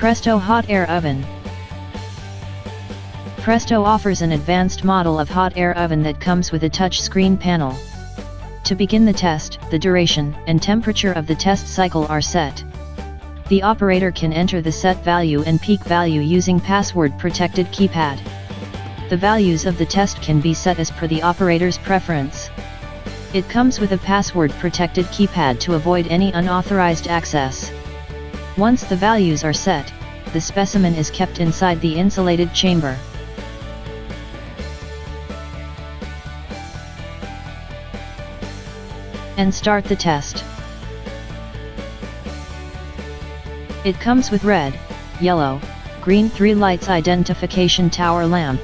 Presto Hot Air Oven. Presto offers an advanced model of hot air oven that comes with a touchscreen panel. To begin the test, the duration and temperature of the test cycle are set. The operator can enter the set value and peak value using password-protected keypad. The values of the test can be set as per the operator's preference. It comes with a password-protected keypad to avoid any unauthorized access. Once the values are set, the specimen is kept inside the insulated chamber. And start the test. It comes with red, yellow, green 3 lights identification tower lamp.